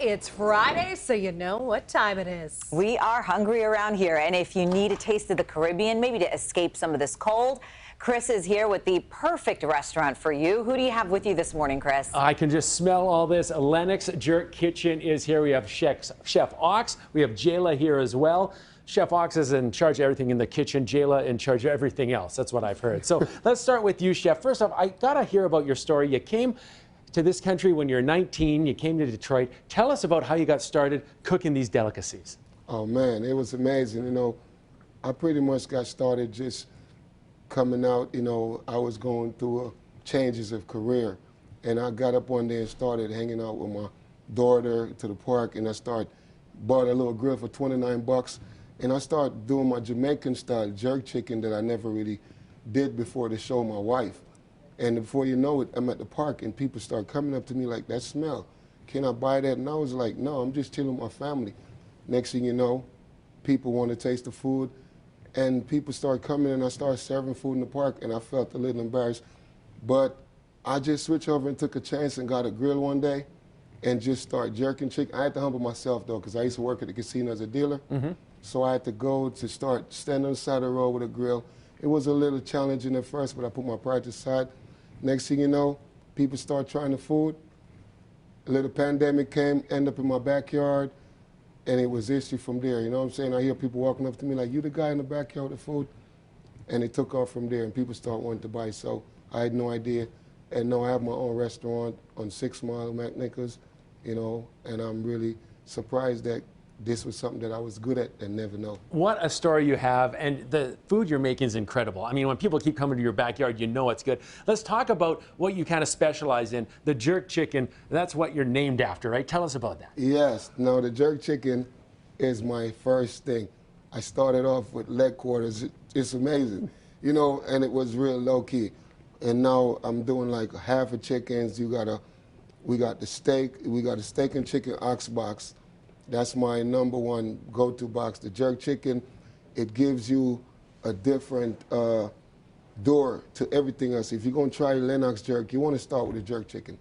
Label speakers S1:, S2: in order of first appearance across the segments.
S1: It's Friday, so you know what time it is.
S2: We are hungry around here, and if you need a taste of the Caribbean, maybe to escape some of this cold, Chris is here with the perfect restaurant for you. Who do you have with you this morning, Chris?
S3: I can just smell all this. Lenox Jerk Kitchen is here. We have Chef Ox. We have Jayla here as well. Chef Ox is in charge of everything in the kitchen. Jayla in charge of everything else. That's what I've heard. So let's start with you, Chef. First off, I got to hear about your story. You came to this country when you're 19. You came to Detroit. Tell us about how you got started cooking these delicacies.
S4: Oh, man, it was amazing. You know, I pretty much got started just coming out. You know, I was going through changes of career. And I got up one day and started hanging out with my daughter to the park. And I bought a little grill for 29 bucks. And I started doing my Jamaican style jerk chicken that I never really did before to show my wife. And before you know it, I'm at the park and people start coming up to me like, that smell, can I buy that? And I was like, no, I'm just chilling with my family. Next thing you know, people want to taste the food. And people start coming and I started serving food in the park and I felt a little embarrassed. But I just switched over and took a chance and got a grill one day and just started jerking chicken. I had to humble myself though, because I used to work at the casino as a dealer. So I had to go to start standing on the side of the road with a grill. It was a little challenging at first, but I put my pride aside. Next thing you know, people start trying the food. A little pandemic came, ended up in my backyard, and it was history from there. You know what I'm saying? I hear people walking up to me like, you the guy in the backyard with the food? And it took off from there, and people start wanting to buy. So I had no idea. And now I have my own restaurant on 6 Mile, McNichols, you know, and I'm really surprised that this was something that I was good at and never know.
S3: What a story you have, and the food you're making is incredible. I mean, when people keep coming to your backyard, you know it's good. Let's talk about what you kind of specialize in, the jerk chicken. That's what you're named after, right? Tell us about that.
S4: Yes, no, the jerk chicken is my first thing. I started off with leg quarters. It's amazing, you know, and it was real low key. And now I'm doing like half a chickens. We got the steak. We got a steak and chicken ox box. That's my #1 go-to box. The jerk chicken, it gives you a different door to everything else. If you're gonna try Lenox jerk, you wanna start with the jerk chicken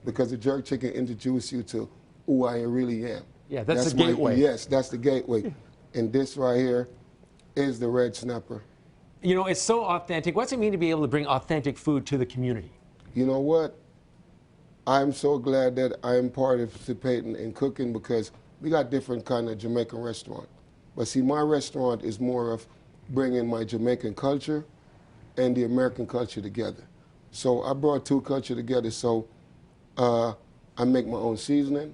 S4: because the jerk chicken introduces you to who I really am.
S3: Yeah, that's the gateway.
S4: Yes, that's the gateway. And this right here is the red snapper.
S3: You know, it's so authentic. What's it mean to be able to bring authentic food to the community?
S4: You know what? I'm so glad that I'm participating in cooking because we got different kind of Jamaican restaurant. But see, my restaurant is more of bringing my Jamaican culture and the American culture together. So I brought two culture together. So I make my own seasoning.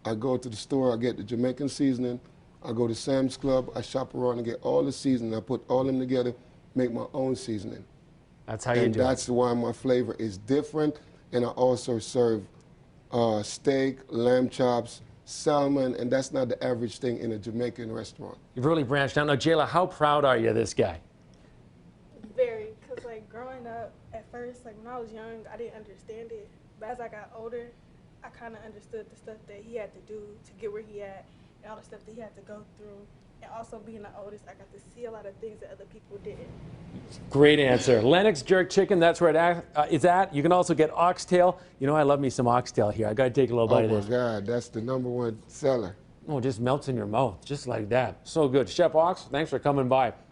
S4: I go to the store, I get the Jamaican seasoning. I go to Sam's Club, I shop around and get all the seasoning. I put all them together, make my own seasoning.
S3: That's how you do it.
S4: And that's why my flavor is different. And I also serve steak, lamb chops, salmon, and that's not the average thing in a Jamaican restaurant.
S3: You've really branched out. Now, Jayla, how proud are you of this guy?
S5: Very, because like growing up, at first, like when I was young, I didn't understand it. But as I got older, I kind of understood the stuff that he had to do to get where he at, and all the stuff that he had to go through. And also being the oldest, I got to see a lot of things that other people didn't.
S3: Great answer. Lenox Jerk Chicken, that's where it's at. You can also get oxtail. You know, I love me some oxtail here. I got to take a little bite of this.
S4: Oh, my God, that's the #1 seller.
S3: Oh, it just melts in your mouth, just like that. So good. Chef Ox, thanks for coming by.